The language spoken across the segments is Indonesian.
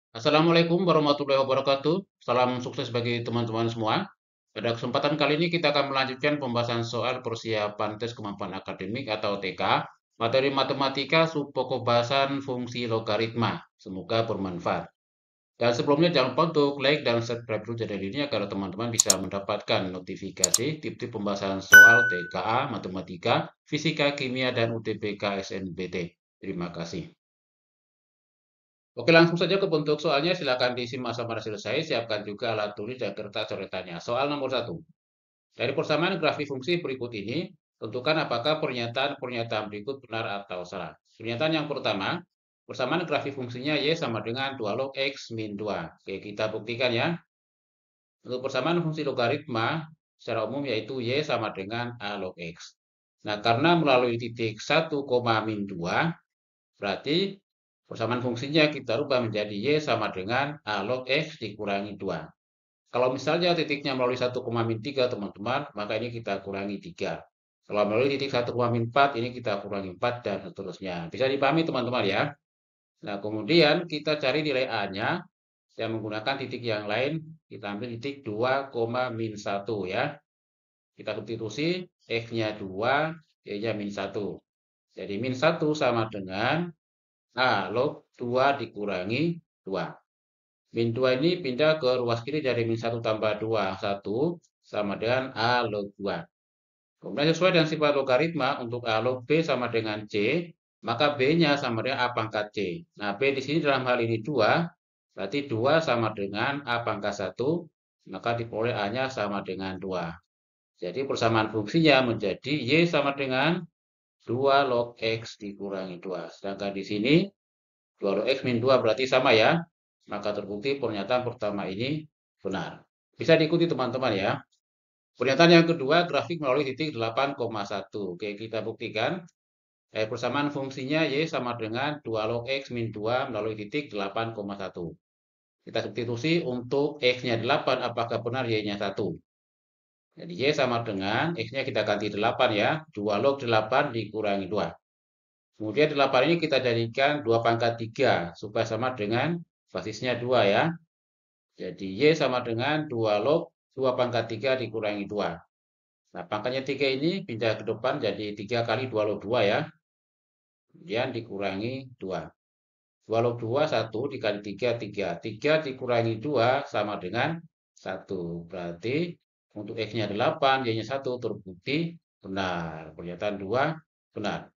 Assalamualaikum warahmatullahi wabarakatuh. Salam sukses bagi teman-teman semua. Pada kesempatan kali ini kita akan melanjutkan pembahasan soal persiapan tes kemampuan akademik atau TK, materi matematika subpokok bahasan fungsi logaritma. Semoga bermanfaat. Dan sebelumnya jangan lupa untuk like dan subscribe dulu channel ini agar teman-teman bisa mendapatkan notifikasi tip-tip pembahasan soal TKA, matematika, fisika, kimia, dan UTBK SNBT. Terima kasih. Oke, langsung saja ke bentuk soalnya. Silakan disimak sampai selesai. Siapkan juga alat tulis dan kertas coretannya. Soal nomor 1. Dari persamaan grafik fungsi berikut ini, tentukan apakah pernyataan-pernyataan berikut benar atau salah. Pernyataan yang pertama, persamaan grafik fungsinya Y sama dengan 2 log X min 2. Oke, kita buktikan ya. Untuk persamaan fungsi logaritma, secara umum yaitu Y sama dengan A log X. Nah, karena melalui titik 1, min 2, berarti persamaan fungsinya kita rubah menjadi Y sama dengan A log X dikurangi 2. Kalau misalnya titiknya melalui 1, min 3, teman-teman, maka ini kita kurangi 3. Kalau melalui titik 1, min 4, ini kita kurangi 4, dan seterusnya. Bisa dipahami, teman-teman ya? Nah, kemudian kita cari nilai A-nya, yang menggunakan titik yang lain, kita ambil titik 2, min 1 ya. Kita substitusi, X-nya 2, Y-nya min 1. Jadi min 1 sama dengan A log 2 dikurangi 2. Min 2 ini pindah ke ruas kiri dari min 1 tambah 2, 1 sama dengan A log 2. Kemudian sesuai dengan sifat logaritma, untuk A log B sama dengan C, maka B-nya sama dengan A pangkat C. Nah, B di sini dalam hal ini 2, berarti 2 sama dengan A pangkat 1, maka diperoleh A-nya sama dengan 2. Jadi persamaan fungsinya menjadi Y sama dengan 2 log X dikurangi 2. Sedangkan di sini 2 log X min 2 berarti sama ya. Maka terbukti pernyataan pertama ini benar. Bisa diikuti teman-teman ya. Pernyataan yang kedua, grafik melalui titik 8,1. Oke, kita buktikan. Persamaan fungsinya Y sama dengan 2 log X min 2 melalui titik 8,1. Kita substitusi, untuk X-nya 8, apakah benar Y-nya 1? Jadi Y sama dengan, X-nya kita ganti 8 ya. 2 log 8 dikurangi 2. Kemudian 8 ini kita jadikan 2 pangkat 3, supaya sama dengan basisnya 2 ya. Jadi Y sama dengan 2 log 2 pangkat 3 dikurangi 2. Nah, pangkatnya 3 ini pindah ke depan jadi 3 kali 2 log 2 ya. Kemudian dikurangi 2. 2 log 2, 1 dikali 3, 3. 3 dikurangi 2 sama dengan 1. Berarti untuk X-nya 8, Y-nya 1, terbukti benar. Pernyataan 2 benar.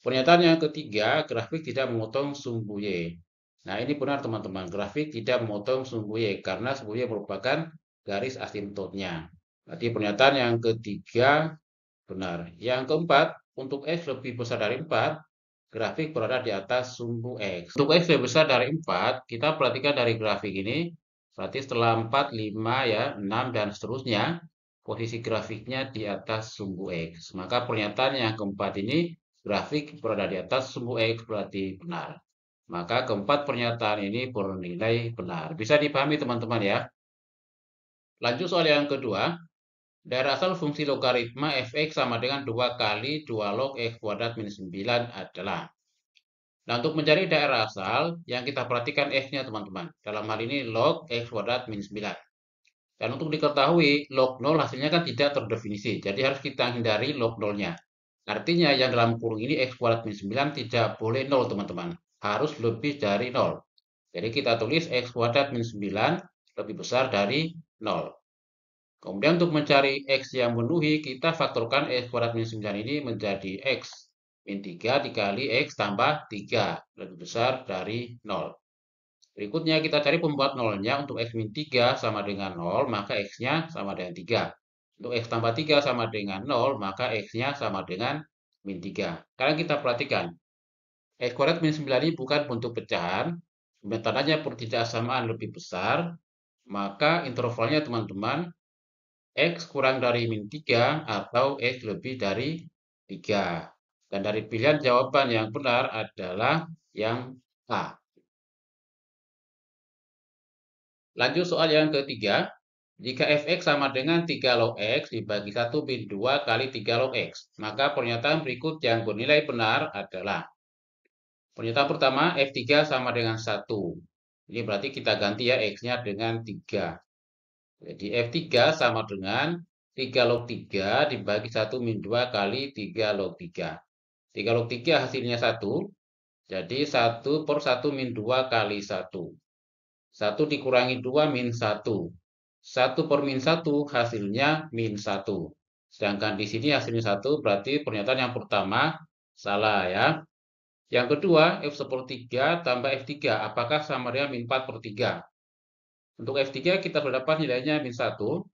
Pernyataan yang ketiga, grafik tidak memotong sumbu Y. Nah, ini benar teman-teman, grafik tidak memotong sumbu Y, karena sumbu Y merupakan garis asimptotnya. Berarti pernyataan yang ketiga benar. Yang keempat, untuk X lebih besar dari 4, grafik berada di atas sumbu X. Untuk X lebih besar dari 4, kita perhatikan dari grafik ini, berarti setelah 4, 5, ya, 6, dan seterusnya, posisi grafiknya di atas sumbu X. Maka pernyataan yang keempat ini, grafik berada di atas sumbu X, berarti benar. Maka keempat pernyataan ini bernilai benar. Bisa dipahami teman-teman ya. Lanjut soal yang kedua. Daerah asal fungsi logaritma fx sama dengan 2 kali 2 log x kuadrat min 9 adalah. Nah, untuk mencari daerah asal, yang kita perhatikan x-nya teman-teman. Dalam hal ini log x kuadrat min 9. Dan untuk diketahui, log 0 hasilnya kan tidak terdefinisi. Jadi harus kita hindari log 0-nya. Artinya yang dalam kurung ini x kuadrat min 9 tidak boleh 0 teman-teman. Harus lebih dari 0. Jadi kita tulis x kuadrat min 9 lebih besar dari 0. Kemudian untuk mencari X yang memenuhi, kita faktorkan X kuadrat min 9 ini menjadi X min 3 dikali X tambah 3, lebih besar dari 0. Berikutnya kita cari pembuat nolnya. Untuk X min 3 sama dengan 0, maka X-nya sama dengan 3. Untuk X tambah 3 sama dengan 0, maka X-nya sama dengan min 3. Sekarang kita perhatikan, X kuadrat min 9 ini bukan bentuk pecahan, tandanya pertidaksamaan lebih besar, maka intervalnya teman-teman, X kurang dari min 3 atau X lebih dari 3. Dan dari pilihan jawaban yang benar adalah yang A. Lanjut soal yang ketiga. Jika fx sama dengan 3 log x dibagi 1 min 2 kali 3 log x, maka pernyataan berikut yang bernilai benar adalah. Pernyataan pertama, f3 sama dengan 1. Ini berarti kita ganti ya X-nya dengan 3. Jadi F3 sama dengan 3 log 3 dibagi 1 min 2 kali 3 log 3. 3 log 3 hasilnya 1. Jadi 1 per 1 min 2 kali 1. 1 dikurangi 2 min 1. 1 per min 1 hasilnya min 1. Sedangkan di sini hasilnya 1 berarti pernyataan yang pertama salah ya. Yang kedua, F sepertiga tambah F3. Apakah sama dengan min 4 per 3? Untuk F3 kita sudah dapat nilainya min 1.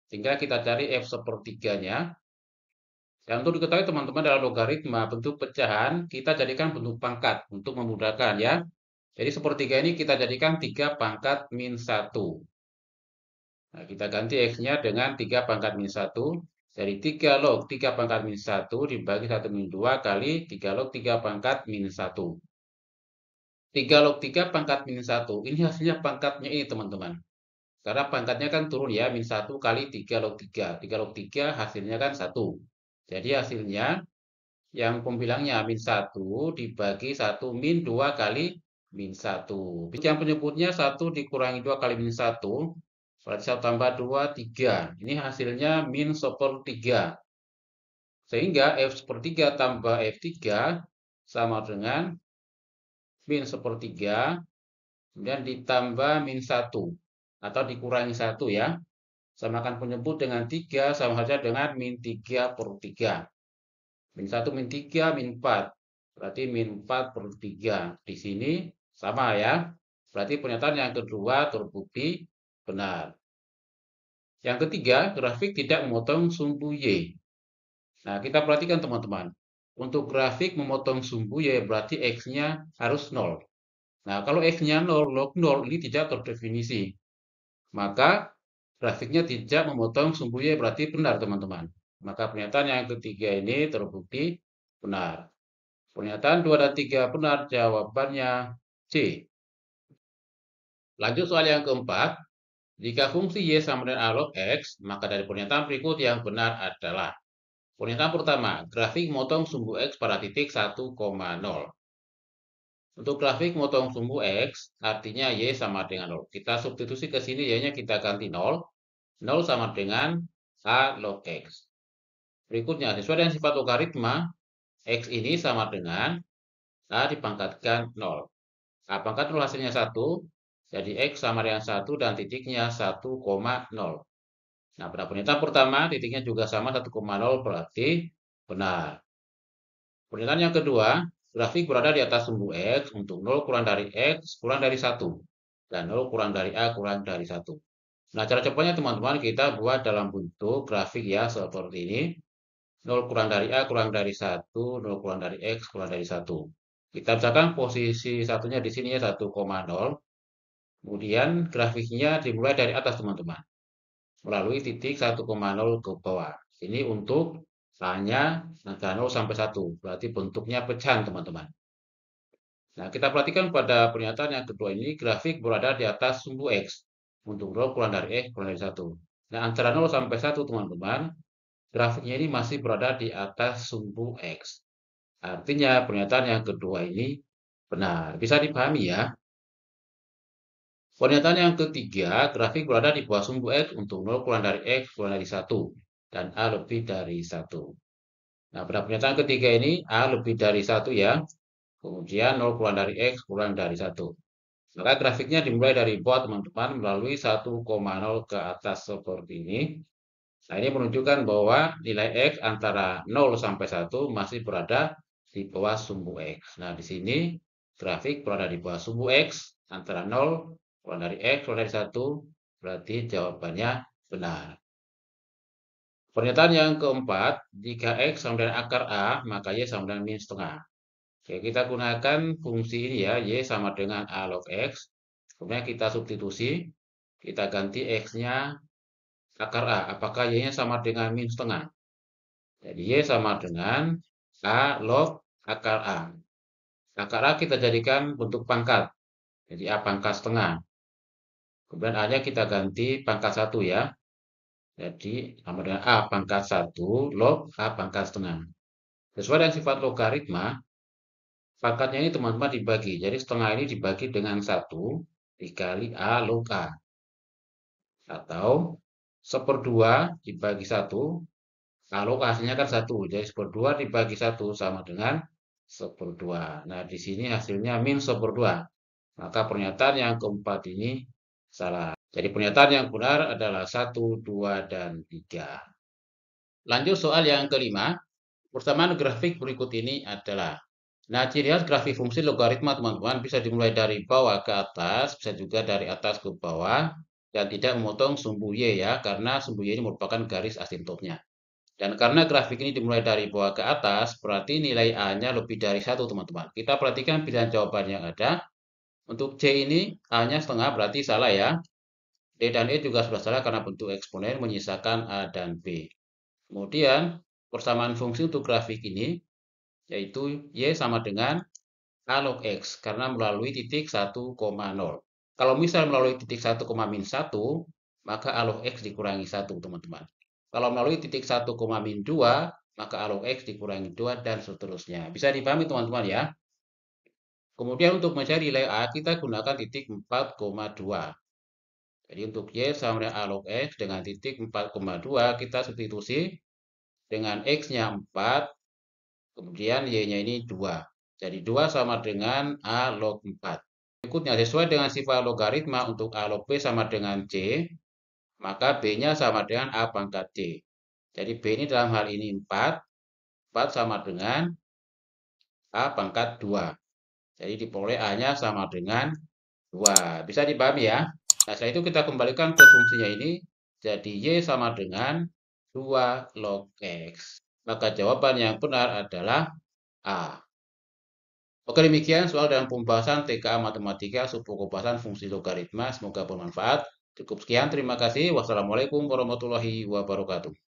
Tinggal kita cari F sepertiganya. Dan untuk diketahui teman-teman dalam logaritma bentuk pecahan, kita jadikan bentuk pangkat untuk memudahkan ya. Jadi sepertiga ini kita jadikan 3 pangkat min 1. Nah, kita ganti X-nya dengan 3 pangkat min 1. Jadi 3 log 3 pangkat min 1 dibagi 1 min 2 kali 3 log 3 pangkat min 1. 3 log 3 pangkat min 1. Ini hasilnya pangkatnya ini teman-teman. Karena pangkatnya kan turun ya, min 1 kali 3 log 3. 3 log 3 hasilnya kan 1. Jadi hasilnya yang pembilangnya min 1 dibagi 1 min 2 kali min 1. Yang penyebutnya 1 dikurangi 2 kali min 1. Berarti 1 tambah 2, 3. Ini hasilnya min sepertiga. Sehingga F sepertiga tambah F3 sama dengan min sepertiga. Kemudian ditambah min 1. Atau dikurangi 1 ya. Samakan penyebut dengan 3 sama saja dengan min 3 per 3. Min 1 min 3 min 4. Berarti min 4 per 3. Di sini sama ya. Berarti pernyataan yang kedua terbukti benar. Yang ketiga, grafik tidak memotong sumbu Y. Nah, kita perhatikan teman-teman. Untuk grafik memotong sumbu Y berarti X-nya harus 0. Nah, kalau X-nya 0, log 0 ini tidak terdefinisi. Maka grafiknya tidak memotong sumbu Y berarti benar teman-teman. Maka pernyataan yang ketiga ini terbukti benar. Pernyataan 2 dan 3 benar, jawabannya C. Lanjut soal yang keempat. Jika fungsi Y sama dengan A log X, maka dari pernyataan berikut yang benar adalah. Pernyataan pertama, grafik memotong sumbu X pada titik 1,0. Untuk grafik memotong sumbu X, artinya Y sama dengan 0. Kita substitusi ke sini, Y-nya kita ganti 0. 0 sama dengan A log X. Berikutnya, sesuai dengan sifat logaritma, X ini sama dengan A dipangkatkan 0. A pangkat 0 hasilnya 1, jadi X sama dengan 1 dan titiknya 1,0. Nah, pada pernyataan pertama, titiknya juga sama 1,0 berarti benar. Pernyataan yang kedua, grafik berada di atas sumbu X untuk 0 kurang dari X kurang dari 1. Dan 0 kurang dari A kurang dari 1. Nah, cara cepatnya teman-teman kita buat dalam bentuk grafik ya seperti ini. 0 kurang dari A kurang dari 1, 0 kurang dari X kurang dari 1. Kita misalkan posisi satunya di sini ya 1,0. Kemudian grafiknya dimulai dari atas teman-teman. Melalui titik 1,0 ke bawah. Ini untuk hanya angka 0 sampai 1. Berarti bentuknya pecahan teman-teman. Nah, kita perhatikan pada pernyataan yang kedua ini, grafik berada di atas sumbu X. Untuk 0 kurang dari X kurang dari 1. Nah, antara 0 sampai 1 teman-teman, grafiknya ini masih berada di atas sumbu X. Artinya pernyataan yang kedua ini benar. Bisa dipahami ya. Pernyataan yang ketiga, grafik berada di bawah sumbu X untuk 0 kurang dari X kurang dari 1. Dan A lebih dari 1. Nah, pada pernyataan ketiga ini, A lebih dari 1 ya. Kemudian 0 kurang dari X kurang dari 1. Maka grafiknya dimulai dari bawah teman-teman melalui 1,0 ke atas seperti ini. Nah, ini menunjukkan bahwa nilai X antara 0 sampai 1 masih berada di bawah sumbu X. Nah, di sini grafik berada di bawah sumbu X antara 0 kurang dari X kurang dari 1, berarti jawabannya benar. Pernyataan yang keempat, jika X sama dengan akar A, maka Y sama dengan min setengah. Oke, kita gunakan fungsi ini ya, Y sama dengan A log X. Kemudian kita substitusi, kita ganti X-nya akar A. Apakah Y-nya sama dengan min setengah? Jadi Y sama dengan A log akar A. Akar A kita jadikan bentuk pangkat. Jadi A pangkat setengah. Kemudian A-nya kita ganti pangkat 1 ya. Jadi sama dengan A pangkat 1 log A pangkat setengah. Sesuai dengan sifat logaritma, pangkatnya ini teman-teman dibagi. Jadi setengah ini dibagi dengan 1. dikali A log A. Atau 1/2 dibagi 1. Kalau hasilnya kan 1. Jadi 1/2 dibagi 1 sama dengan 1/2. Nah, di sini hasilnya min 1/2. Maka pernyataan yang keempat ini salah. Jadi pernyataan yang benar adalah 1, 2, dan 3. Lanjut soal yang kelima. Persamaan grafik berikut ini adalah. Nah, ciri khas grafik fungsi logaritma teman-teman bisa dimulai dari bawah ke atas, bisa juga dari atas ke bawah, dan tidak memotong sumbu Y ya, karena sumbu Y ini merupakan garis asintotnya. Dan karena grafik ini dimulai dari bawah ke atas, berarti nilai A-nya lebih dari 1 teman-teman. Kita perhatikan pilihan jawaban yang ada. Untuk C ini A-nya setengah berarti salah ya. D dan E juga sudah salah karena bentuk eksponen menyisakan A dan B. Kemudian persamaan fungsi untuk grafik ini yaitu Y sama dengan A log X karena melalui titik 1,0. Kalau misal melalui titik 1,-1, maka A log X dikurangi 1 teman-teman. Kalau melalui titik 1,-2, maka A log X dikurangi 2 dan seterusnya. Bisa dipahami teman-teman ya. Kemudian untuk mencari nilai A, kita gunakan titik 4,2. Jadi untuk Y sama dengan A log X dengan titik 4,2 kita substitusi dengan X-nya 4, kemudian Y-nya ini 2. Jadi 2 sama dengan A log 4. Berikutnya sesuai dengan sifat logaritma untuk A log B sama dengan C, maka B-nya sama dengan A pangkat C. Jadi B ini dalam hal ini 4, 4 sama dengan A pangkat 2. Jadi diperoleh A-nya sama dengan 2. Bisa dipahami ya? Nah, setelah itu kita kembalikan ke fungsinya ini. Jadi Y sama dengan 2 log X. Maka jawaban yang benar adalah A. Oke, demikian soal dalam pembahasan TKA Matematika subpembahasan fungsi logaritma. Semoga bermanfaat. Cukup sekian, terima kasih. Wassalamualaikum warahmatullahi wabarakatuh.